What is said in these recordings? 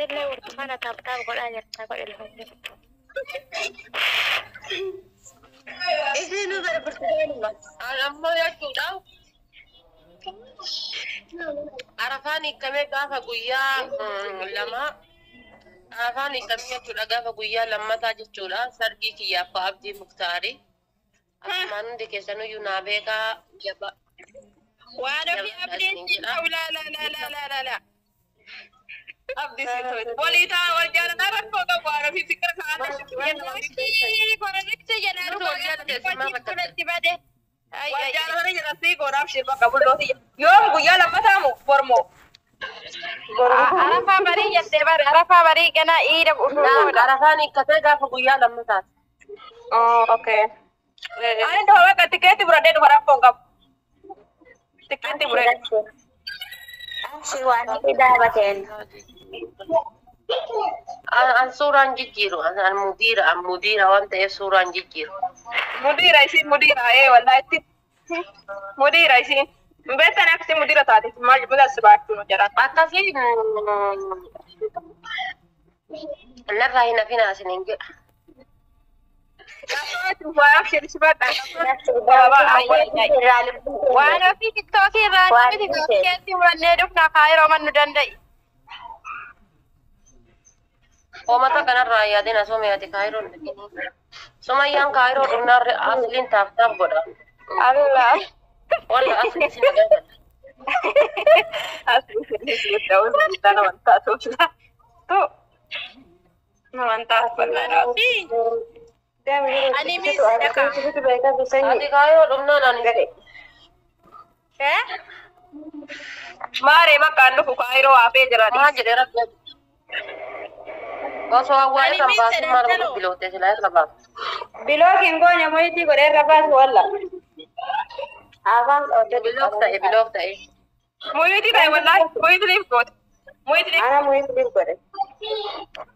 اللي ورطانة تابتاب قول أجل تقول الهجر إيه نظر برتقالي أنا ما يجوا عرفاني كمية قافة قوية لما عرفاني كمية قافة قوية لما تاجت جولا سرقي كيا فابدي مختاري أما عندي كيسانو ينابيكا جبا وأنا في أبدي لا لا لا لا لا لا أبدي سيتوي وليتا وجانا نعرف فوق وأنا في فكرة أنا شوفي كنا نكتب جنا وجانا هني جنسي كنا في شربة قبل لوتي يوم قيا لما تامو فرمو عرفا بري يتبر عرفا بري كنا إيرب أسوه عرفاني كمية قافة قوية لما تاجت أوكي أنا ده هو كتكتي برادة برا فوق تكتي برادة أمشي وأنا في دابتين أنا صورة جيجيرو أنا المديرة وأنت إيه صورة جيجيرو مديرة يصير مديرة إيه والله تي مديرة يصير بس أنا أكسي مديرة تادي ما جبنا السباق في مجرد أكاسي نرى هنا في ناس نيجي وأنا في تيك توك راني في تيك توك كنتي مرني دفنا خير ومن ندندي وما تكن الرأي دينا سومياتي كايرون سوميان كايرون نار أصلين تافتاف بودا الله ولا أصلين سنجابا أصلي سنجابا داون أنا وانتاسو تو مantap benar sih. Ani mis deka. Adi kayo dumna nani. Mare makan lu kairo ape jara. Ma jere rak. Koso awal tambah mar bilote sila rabas. Bilog ingonya mo iti gore rabas wala. Abang bilog ta eh. Mo iti dai wallahi, mo iti live god. Mo iti ana mo iti live god.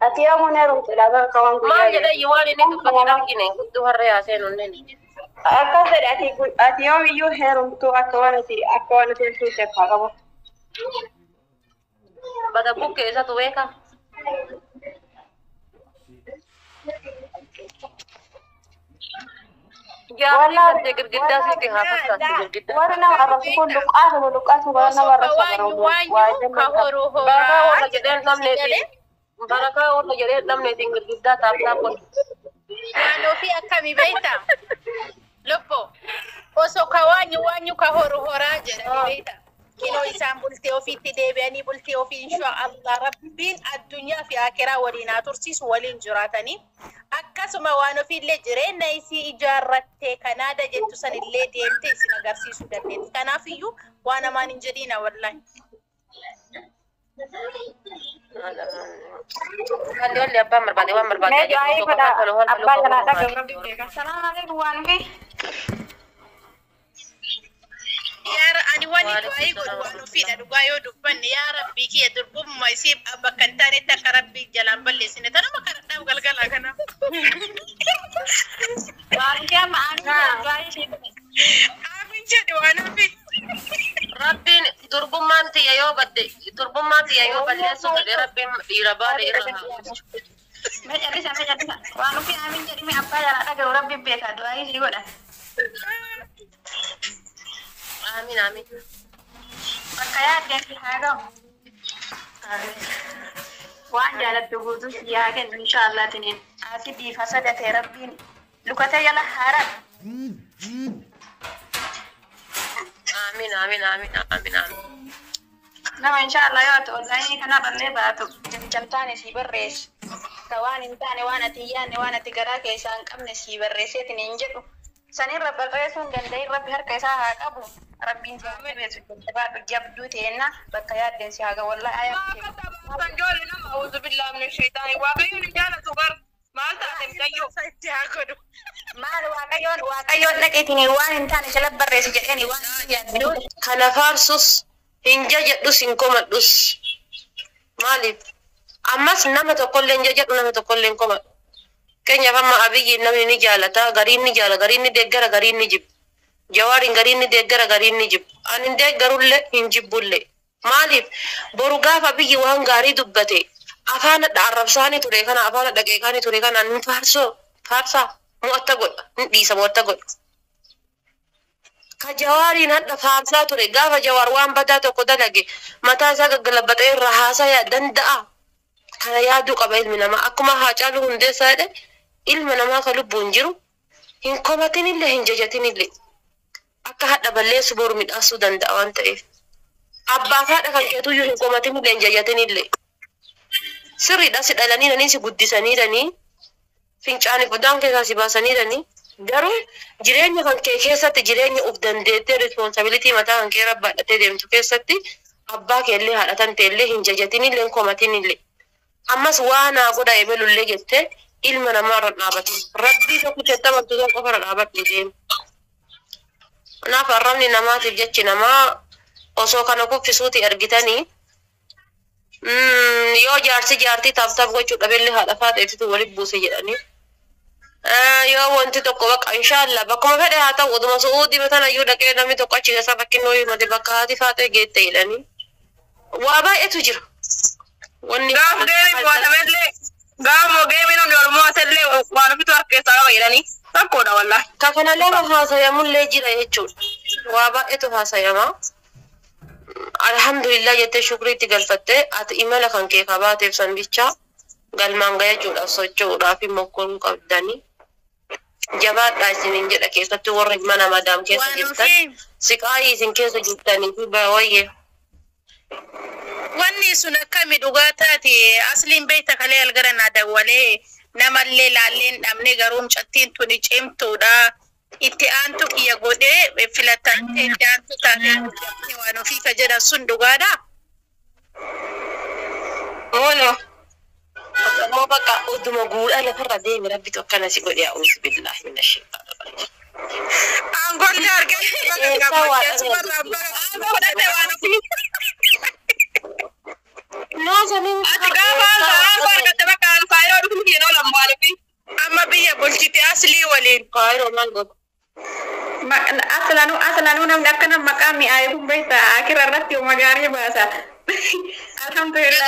Atiya mo na ron talaga kawan ko. Ma jere yuwani ni tu pakina kine tu harre ase nonne ni. Akasar atiyo yu herum tu akwanati tu te pagamo. Bada buke esa tu eka. والله جدا سيتي هافتا جدا ورنا الرسول لقاس ورنا وانيو كهورو هورا ولا جدين نمنيتي بركة ولا جدين نمنيتي جدا تابتا كون وانو في أكمي بيتا لبو وسو كوانيو كهورو هورا جدا بيتا كيلو إنسان بلتي وفي تدبيني بلتي وفي إن شاء الله ربين الدنيا في آخرة ولينا ترسيس ولين جراتني akkasuma waan ofiillee jireenya isii ijaarrattee kanaada jettu sanillee deemtee isin agarsiisuu dandeetti. Kanaafiyyuu waan namaan hin jedhiina wallahi. Kali olli abbaan barbaade waan barbaade. Mee jaayii fedha abbaa kanaa dhagahu beeka. Salaam alaikum waan fi. Yaara ani wani du'aayi godhu waan ofiidha dhugaa yoo dubbanne yaa rabbii kiyya durbummaa isii bakka hin taanetti akka rabbii jalaan balleessine tanuma kadhadhaaf galgala kana. Baay'ee Amin jedhe waan ofi. Rabbiin durbummaan tiyya yoo balleessu godhe rabbiin dhiira baale irra haa. Meejarrisa waan ofi amin jedhime abbaa jalaa dhagahu rabbiin beeka du'aayi sii godha. Amin amin. Makanya dia harap. Wan jalan tubuh ya kan insyaallah tinin. Asi di fasa da terapi. Lukata yala harap. Amin amin amin amin amin. Nama insyaallah ya to wallahi kana balle ba to jamtane si barres. Kawan intane wana tiyane wana tigara ke san kamne si barres tinin jetu. Sanin rabbal resun gandai rabbi har kaisa ha qabu. Rabbiin jaamee beesu jabaa jabduu ta'enna bakka yaadden si haga wallahi ayaa sanjoole nama auzu billahi min shaytaani waaqayyoon jaalatu bar maal taate mudayyo itti haa godhu maal waaqayyoon dhaqeetini waan hin taane jala barreessi jedheeni waan yaaddu kana faarsus hin jajadhus hin komadhus maaliif ammas nama tokkollee hin jajadhu nama tokkollee hin komadhu keenyaaf amma abiyyi namni ni jaalata gariin ni jaala gariin ni deeggara gariin ni jibba Jawarin garin ni deeggara garin ni jib anin deeggarulle hin jibbulle maaliif boru gaafa biyyi waan gaarii dubbate afaan arrabsaanii ture kana afaan dhaqeeqaanii ture kana nu faarsa mo'atta godha dhiisa mo'atta godha ka jawaariin hadha faarsaa ture gaafa jawaar waan badaa tokko dalage mataa isaa gaggalabatee irraa haasaya danda'a kana yaaduu qaba ilmi namaa akkuma Haacaaluu Hundeessaa jedhe ilma namaa ka lubbuun jiru hin komatin illee hin jajatin illee akka hadha balleessu boru midhaasuu danda'a waan ta'eef abbaa fi haadha kan keetuyyuu hin komatin illee hin jajatin illee sirriidha si dhalanii nanii si guddisaniiranii fincaani fudaan keessaa si baasaniiranii garuu jireenya kan kee keessatti jireenya uf dandeettee responsibilitii mataa kan kee rabbaadhatee deemtu keessatti abbaa kee illee haadhatan ta'e illee hin jajatin illee hin komatin illee ammas waan haa godha eebelullee jettee ilma namaa irra dhaabate rabbii tokko jettee amantuu tokko irra dhaabadhe deemu. Kanaaf arrabni namaatiif jechi namaa osoo kana kuffisuuti argitanii yoo jaartii taaf gochuu dhabellee haadha faateetitu walitti buuse jedhanii yoo wanti tokko bakka inshaallah bakkuma fedhe haa ta'u oduma su'uudii matanayyuu dhaqee namni tokko achi keessa rakkinnoo himate bakka haati faatee geette jedhanii waa baay'eetu jira. Wanni gaaf deemi mootamellee gaaf mogeemi namni olmootellee waan ofitu harkeessaa qaba jedhanii rakkoodha wallaahi. Ka kanallee haasayamullee jira jechuudha. Waa baay'eetu haasayamaa. Alhamdulillah jettee shukriitti galfattee ati imala kan kee kabaateef sanbichaa galmaan gayachuudhaaf socho'uudhaaf mokkoruu qabdanii jabaadhaa isiniin jedha keessatti warra mana madaam keessa jirtan siqaayii isin keessa jirtanii fi baay'ee. Wanni sun akkami dhugaa taate asliin beekta kalee algaranaa dawwalee namallee laalleen dhabne garuu mucattiin tuni cimtuudha. Itti aantu kiyya godhee filatamtee itti aantu taatee waan ofii ka jedhan sun dhugaadha. Oono. Ammoo bakka oduma guudhaa lafarra deemi rabbi tokkana si godhee a'uusu billaahi mina sheetaa. Aangoon ati gaafa aangoo argatte bakka faayiroo dhufuu keenoo lambaalefi. Amma biyya bulchite aslii waliin. Faayiroo maal godhu? Aslanuu namni akkana maqaa mi'aayee kun beektaa akira irratti yoo magaarii baasa. Alhamdulillah.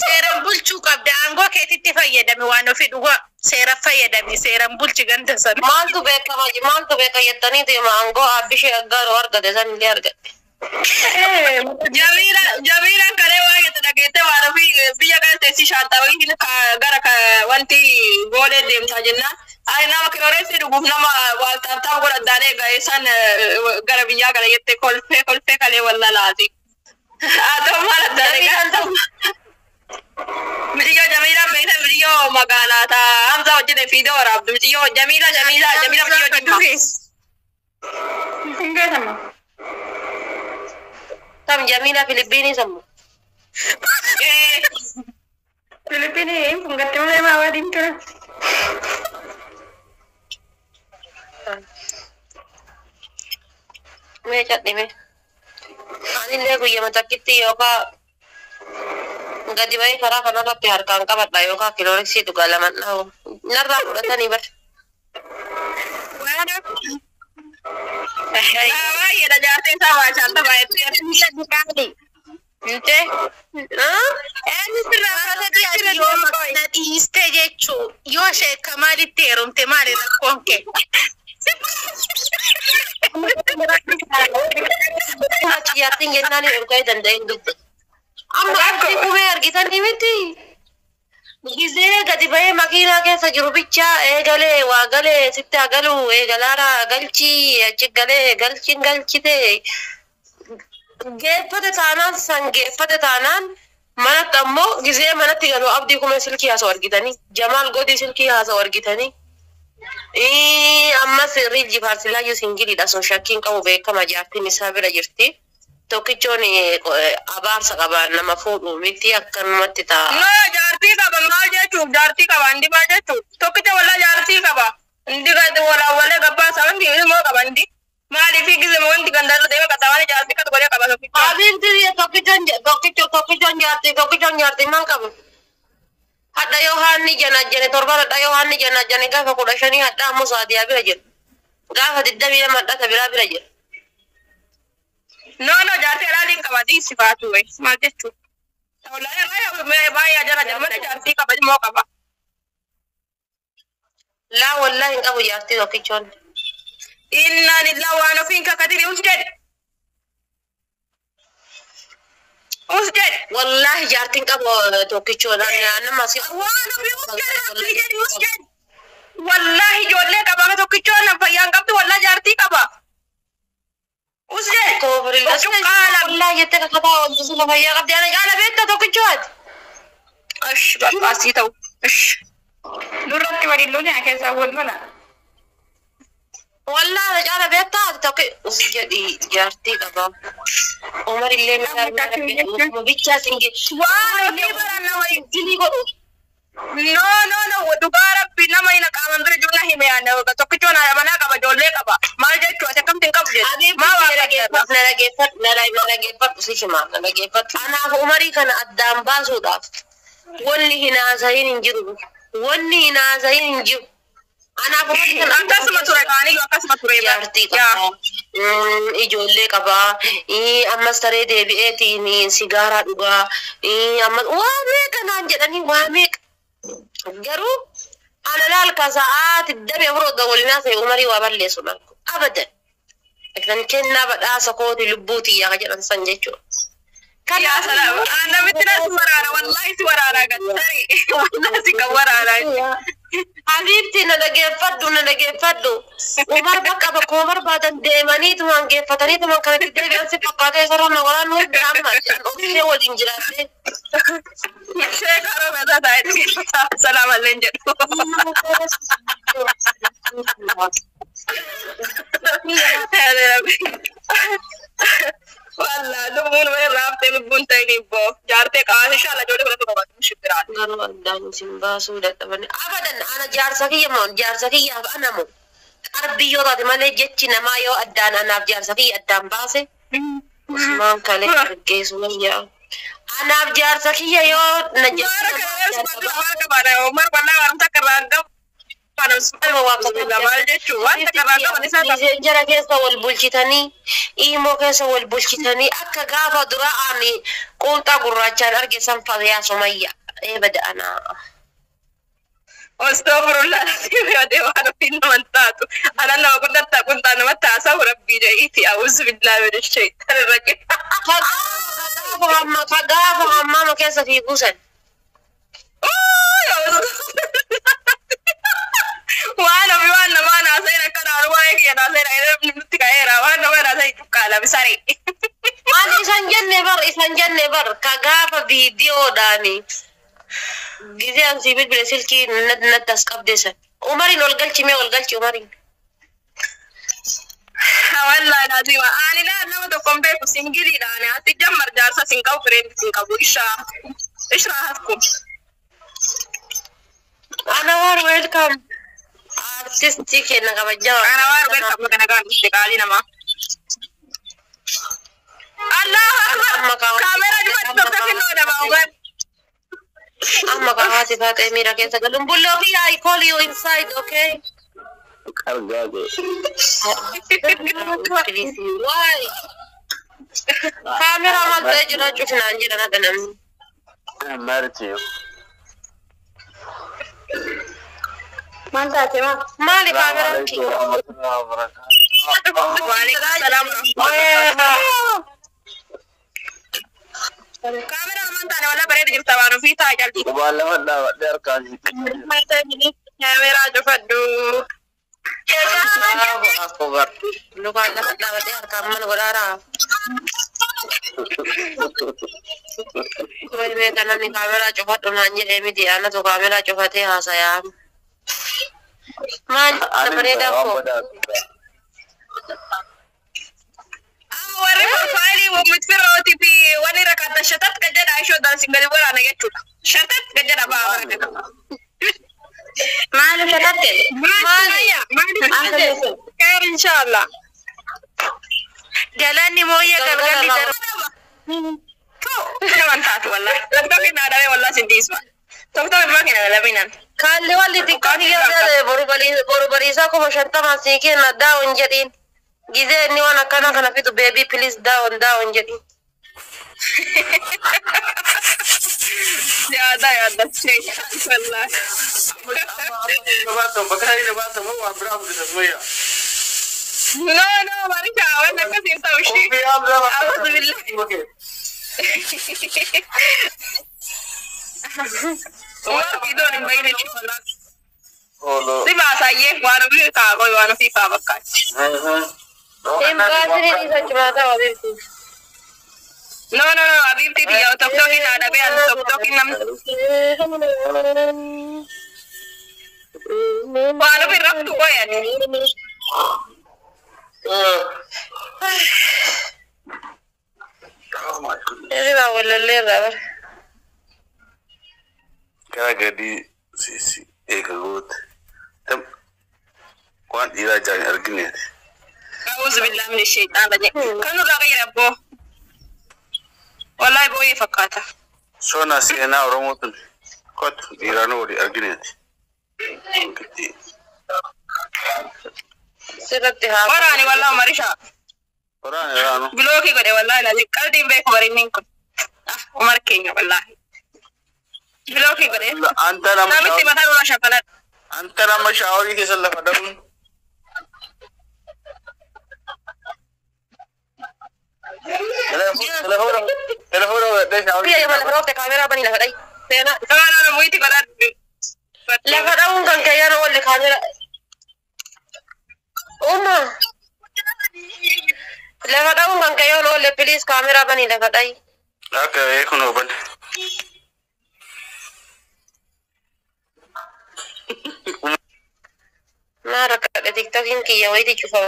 Seeran bulchuu qabda aangoo keetitti fayyadame waan ofii dhugaa seera fayyadame seeran bulchi ganda sana. Maaltu beeka jettanii deema aangoo abbishee aggaaroo argate san illee argate. Jamiila kalee waa jette dhageette waan ofii biyya galteessi shaantaa gara wanti goolee deemtaa jennaan. Ay nama kiroreessi dhuguuf nama waaltaabtaa godhadhaan eegaa isaan gara biyyaa kana jettee kolfee kalee wallalaati. Haa ta'u maal addaan eegaa. Midiyo Jamiila beekta midiyo magaalaa taa Hamza hojjete fiidoo waraabdu midiyo Jamiila midiyo jimma. Hingeetama. Tam Jamiila Filipiinii sammu. Filipiinii fungatte malee maa wadiin tura. Mee cadhime. Anillee guyyama takkitti yookaan gadi bahee karaa kanarratti harkaan qabadha yookaan kilooreksii dhugaa laman dhahu. Narraa fudhatanii bar. Baay'eedha jaarteen isaa baashaanta baay'eetti. Inte? Na dhiiste jechuu yoo sheekka maalitti heerumte maali rakkoon kee? Jaartiin jennaan urgaa danda'in dubbe. Amma arti kumee argitanii miti. Gizee gadi bahee makiinaa keessa jiru bichaa eegalee waa galee sitti hagalu eegalaara galchii achi galee galchite. Geeffate taanaan san geeffate taanaan manatti ammoo gizee manatti galu abdii kumee silkii haasa'u argitanii. Jamaal godii silkii haasa'u argitanii. Ammas riijii faarsilaayyuu singiliidha sun shakkiin qabu beekama jaartiin isaa bira jirti. Tokkichoon abaarsa qaba nama fuudhu miti akkanumatti ta'a. Jaartii qaba maal jechuuf jaartii qaba indi maal jechuuf tokkicha wallaa jaartii qaba indi gadi walawwalee gabbaasaa wanti immoo qaba indi maaliif gizema wanti gandarra deeme qaxaawanii jaartii qatu godhee qaba tokkicha. Abinti tokkichoon jaartii maal qaba? Hadha yoo haanni janajjane torban hadha yoo haanni janajjane gaafa 15 hadha ammoo sa'aatii bira jira. Gaafa 22 hadha biraa bira jira. No, jaartii alaalii qaba sifaatu wayi. Maal jechuudha? Wallahi baay'ee jara jarmana jaartii qaba immoo qaba. Laa wallahi hin qabu jaartii tokkichoon. Inna lillahi wa inna ilaihi raji'uun usjed. Usjed. Wallahi jaartiin qabu tokkichoon nama si Waan usjed. Wallahi ijoollee qaba tokkichoon fayyaan qabdu wallahi jaartii qaba. Usjed. Wallahi jette kakkataa wanti lafa fayyaa qabdi ana jaala beekta tokkichooti. Ash bakka asii ta'u. Ash. Nurratti waliin yaa keessaa wal mala. Wallahi jaala beekta tokki usjedi jaartii qaba. Umar illee misaal bichaa singe. Waan ni baranna wayi. Dilii godhu. No, dhugaa rabbi nama hin qaaman bira jiru na hime yaadne tokkichoon manaa qaba ijoollee qaba. Maal jechuu ati akkamtiin qabu jedhu. Maa waa nalageeffadhu si himaa nalageeffadhu. Anaaf umarii kana addaan baasuudhaaf wanni hin haasayin hin jiru. Wanni hin haasayin hin jiru. Anaaf umarii kana akkasuma ture kaaniyyuu akkasuma ture. jaartii qaba. Ijoollee qaba. Ammas taree deebi'eetiin sigaaraa dhugaa. Ammas waa meeqa naan jedhanii waa meeqa. Garuu ana laalka sa'aati dabe furoo walinaa ta'e umarii waa balleessu dhalku abadan kan kennaa badhaasa kooti lubbuutii yaa jedhan san jechuudha. Yaa salaam namitti na si waraana wallahi si waraana gattari wallahi si kan waraana. Habiibti na dhageeffadhu Umar bakka bakkuma barbaadan deemaniituma hangeeffataniituma kanatti deebi'an si fakkaatee sarara waraanuu amma ofiishee waliin jiraatte. Sheekaro meetaa taa'etti salaama illee jedhu. Wallah lubbuun wayii raaftee lubbuun ta'iniif boo jaartee qabaate inshallah ijoollee fudhatu qabaatu shibiraadha. Garuu addaan isin baasuu dadhabani abadan ana jaarsa kiyyaaf anamu qarbii yoo taate malee jechi namaa yoo addaan anaaf jaarsa kiyya addaan baase Usmaan kalee argeessu wayyaa. Anaaf jaarsa kiyya yoo na jara keessa wal bulchitanii imoo keessa wal bulchitanii akka gaafa duraan quunxaa gurraachaan argeessan fayyaa Sumayya eebada anaa. Astagfirullah sibiade waan ofin namantaatu ana nama guddatta kuntaa namatti haasawu rabbii ja'iiti a'uuzu billahi minash shaytaanir rajiim. Kagaafa hammama keessa fiiguusan. Waan namaa naaseen akka naaru waa'ee kiyya naaseen nutti ka'eera waan nama naaseen cukkaala bisaree. Ani isan jenne bar kagaafa viidiyoodhaani. Gize an sibil bile silkii nattas qabdesan. Umarin ol galchi Umarin. Wallahi lazima ani la nama tokkon beeku singiliidhaan ati jammar jaarsa sin qabu fireendi sin qabu ishraa haskum. Anawar welcome. Artistii kenna kabajaa. Anawar welcome kana kan qaalii namaa. Allah akbar. Kamera jumatti tokko finnoo daba ugar. Amma kahaati faatee miira keessa galuun bulloo fi I call you inside, okay? Why? Kamera maal ta'ee jira cufnaan jira nada namni. Maal taate maa? Maali kaameraan kiyya? Waalaikum salaam. Kamera naman taane wala bareeda jirta waan ofii taa jalti. Kubaala waddaa waddaa harkaan Kamera cufadhu. Lukaan lafa dhaabbatee harkaan mana godhaaraa. Kuni beeka namni kaameraa cufadhu naan jedhee miti aanatu kaameraa cufatee haasayaa. Maal bareedaa koo. Warri profaayilii mutfirooti fi wani rakkaata shatat kan jedha ishoo daansiin gadi waraana jechuudha. Shatat kan jedha ba'aa kana. Maali shatatte? Maali? Khair inshallah. Galanni mooyya galgalli dara. Naman taatu wallahi. Tokko naa dhabe wallahi sindiisma. Tokko immoo kenna laminan. Kaalli walli xiqqaan yoo boru bariisaa kuma shantamaa sii kenna daawun jedhiin. جزء إني وأنا كان في بيبي بليز داون جدي. يا ده شيء والله. No, marica, وانا كثير توشي. أعوذ بالله. Warki doon ang bayin ni Holas. Di ba sa iye wano bi ka ko wano fi ka bakkat. Imbasiri isa chumata wabirti. No, abibti di yaw tok tokin ada be an tok tokin nam. Wano bi rap tu ko yan. Riba wala lera. Kaya gadi si ekagot. Tam kwan ira jani argine. أعوذ بالله من الشيطان الرجيم. كانوا غير أبو. والله بوي فكاته. Sona sena romotun. Kot ira no di argine. Sirati ha. وراني والله مريشة. Orang ira no. بلوكي قدي والله لازم قلبي بيك مرينينكم. عمر كينيا والله. بلوكي قدي. Antara نامتي مثلا ولا شفلات. antara masyawari ke salah padam. Telepon deh syawari. Iya malah rote kamera bani lah dai. Sena. أنا مويتي قدر. La fadaun kan kayana wala kamera. Uma. La fadaun kan kayana wala please kamera bani la fadai. Oke, kuno ban. Mara ka TikTok ki ya wai di chufa.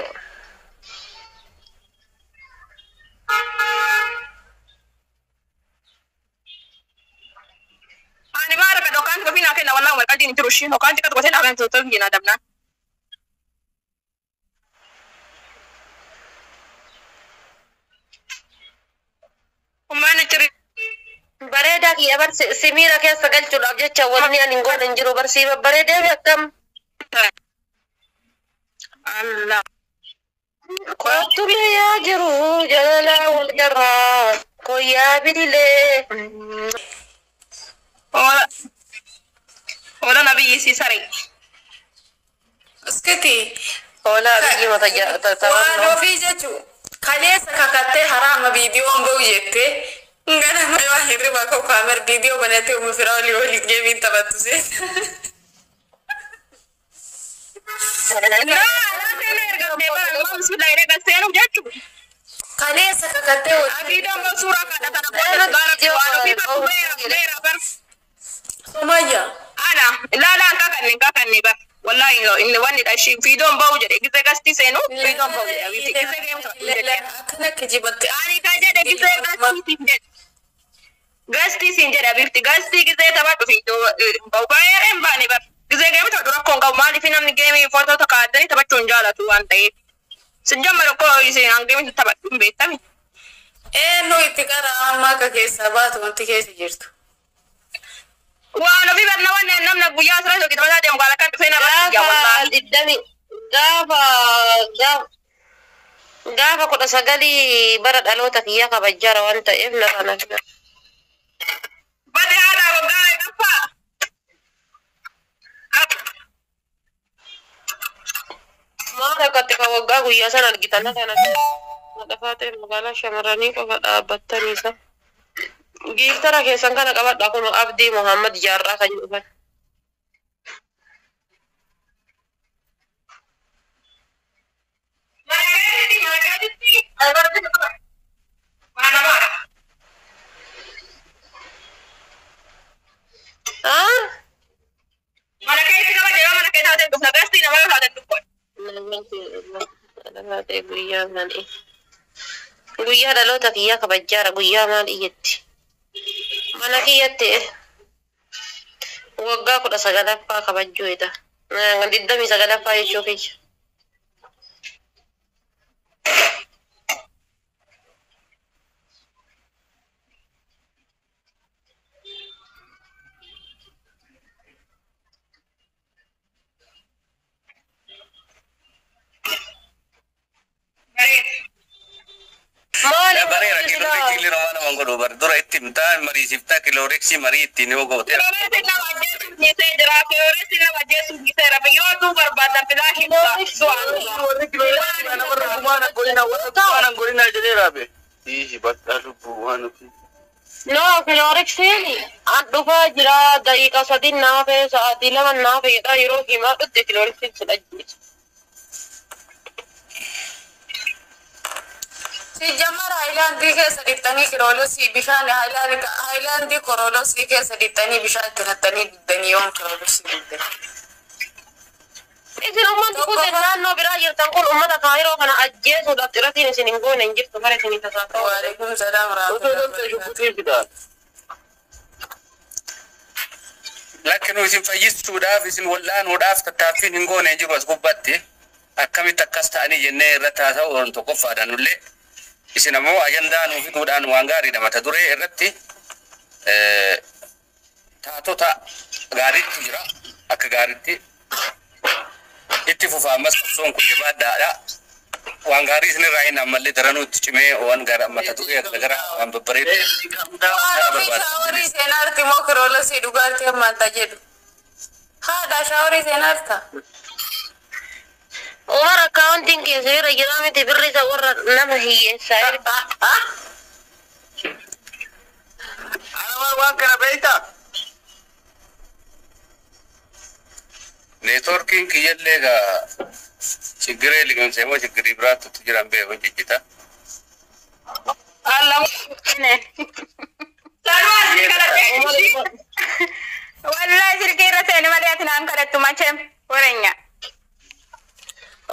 أنا بعرف لو كانت فينا كنا والله ما قاعدين تروشين لو كانت كتبت هنا كانت تطلقنا دمنا. وما نجري. Bareda ki abar simira ke sagal chul abje chawalni anin go danjiro bar siba bareda be kam. Allah. Qatule ya jiru jalala wal jarra ko ya bidile. ولا نبي ساري. اسكتي. Hola biji mata ja Waano fi jechu. Kaleessa kakattee haraama viidiyoo ba'u jettee ngana maywa hirriba koo kaamer viidiyoo banatee umu firaa olii olii geemiin taphattu seeta. Kaleessa kakattee Sumayya. أنا لا كأني بقى والله إن واني داشي في دون بوجة إذا قستي سينو في دون بوجة أكنك جبت أنا كاجا ده قستي سينجر أبيفتي قستي كذا تبعت في دو بوباير إم باني بقى كذا جيم تدور كون كم مالي فينا من جيمي فوتو تكادني تبعت تونجالا تو أنتي سنجم مركو يسين عن جيمي تبعت بيتامي no itti qara amma akka keessaa baatu wanti keessa jirtu. وأنا في بدنا وانا نمنا بويا سرا كده ولا دم قال كان فينا بس يا والله iddami gaafa kudha sagalii bara dhaloota kiyya kabajjara waan ta'eef na kana بدي هذا وقال يدفع maal akkatti ka waggaa guyyaa sana argitan kana dhafaa ta'e magaalaa shamarranii qofa dhaabbattaniisa giiftara keessan kana qabadha kun Abdii Muhammad Jaarraa kan dhufan guyyaa dhaloota kiyyaa kabajjaara guyyaa maal iyyetti mana kiyyatti waggaa 19ffaa kabajjuu ita 29ffaa jechuu kiyya Bareera kilooreeksii illee nama nama godhu bar dura itti himtaa mariisiftaa kilooreeksii marii ittiin yoo goote. Kilooreeksii nama ajjeesuuf dhiisee jira. Kilooreeksii nama ajjeesuuf dhiisee jira. Yoo tuu barbaadan filaashii Warri kilooreeksii kana warra waan godina waan godina jedhee raabe. Ishi bakka lubbuu waan ofii. No, kilooreeksiin an dhufaa jira daqiiqa 3 naafe sa'aatii 2 naafe jedha yeroo himaa dhutte kilooreeksiin si dhajjeessa. Sijamar Haayilaandii keessa dhiqxanii kiroolosii bishaan Haayilaandii korolosii keessa dhiqxanii bishaan itti nattanii diddanii yoon kiroolosii diddan. Isin uummanni kun naannoo biraa jirtan kun uummata kaayiroo kana ajjeesuudhaaf xiratiin isin hin goone hin jirtu bara isinii tasaafa'u. Waalaikum salaam rahmatullahi. Lakkinu isin fayyisuudhaaf isin wal'aanuudhaaf tattaaffiin hin goone hin jiru as gubbaatti akkamitti akkas ta'anii jennee irra taasa'u waan tokkoffaadhaan illee isin ammoo ajandaa nuuf hidhuudhaan waan gaariidha mata duree irratti taatota gaariitti jira akka gaariitti itti fufaa ammas qabsoon kun jabaadhaadha waan gaarii isinirraa hin ammallee daranuutti cimee waan gara mata duree akka gara waan babbareedu. Shaaworii seenaarti moo kiroolosii dhugaatii hammaata jedhu. Haadha shaaworii seenaarta. Umar akkaawuntiin keessa irra jira miti birri isa warra nama hiyyeessaa irra. Ana waan kana beektaa? Neetworkiin kiyyallee egaa chiggiree liqimsee moo chiggirii biraattutti jiran beeku jijjita. Wallahi sirkii irra seeni malee ati naan kadhattu machem warenya.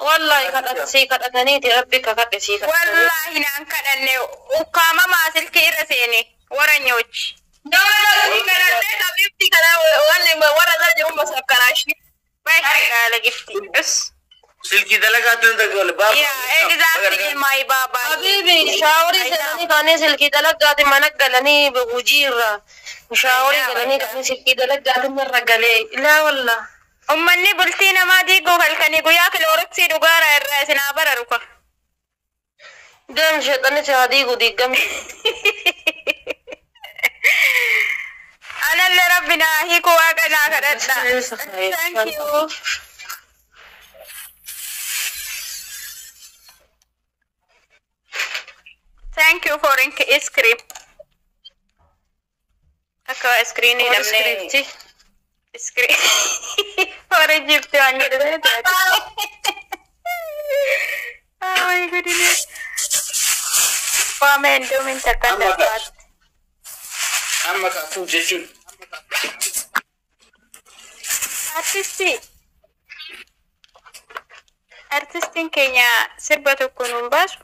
Wallahi kadhatanii kadhataniiti rabbi kakadhe sii kadhatanii. Wallahi naan kadhanne ukkaamamaa sirkii irra seeni warenyochi. Sii kadhattee tabiibti kana warra irra jiru masakkanaashi. Baay'ee gifti. Silkii dalagaa tun dagal baaba. Yeah, exactly my baba. Habibi shaaworii seenanii kaanii silkii dalagaati mana galanii hojii irra. Shaaworii galanii kaanii silkii dalagaati irra galee. Ilaa wallah. Ummanni bultii namaa diiguu halkanii guyyaa kilooreeksii dhugaara irraa isinaa bararu kwa. Deem sheexanni si haa diigu diigame. Analle rabbina hiiku waaqa naa kadhadha. Thank you. Thank you for ice cream. Akka screen namne. Screen. For Egypt waan jedhu. Oh my goodness. Waamen doomin takka dabbaat. Amma kaafuu jechuun. Artistiin keenya sirba tokko nuun baasu.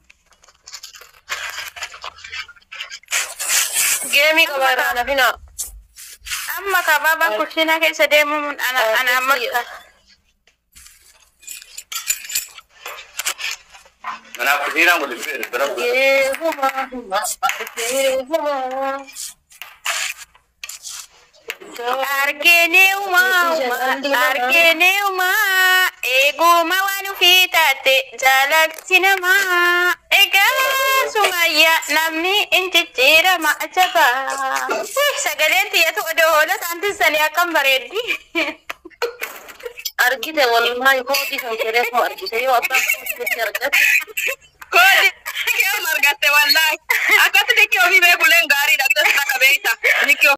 Geemii qabaadhaa nafina. Amma kabaabaan kushina keessa deemuun ana amma. Mana kushina waliin fedhe bira. Argeneuma eeguma waan ofii taate jaalatti namaa egaa sumayya namni injijjiirama ajabaa. Sagaleen tiyyatu odoo hoolaa saantisanii akkam bareeddi. Argite wallahi koodii kan jedhee kuma argite yoo abbaan koodii argate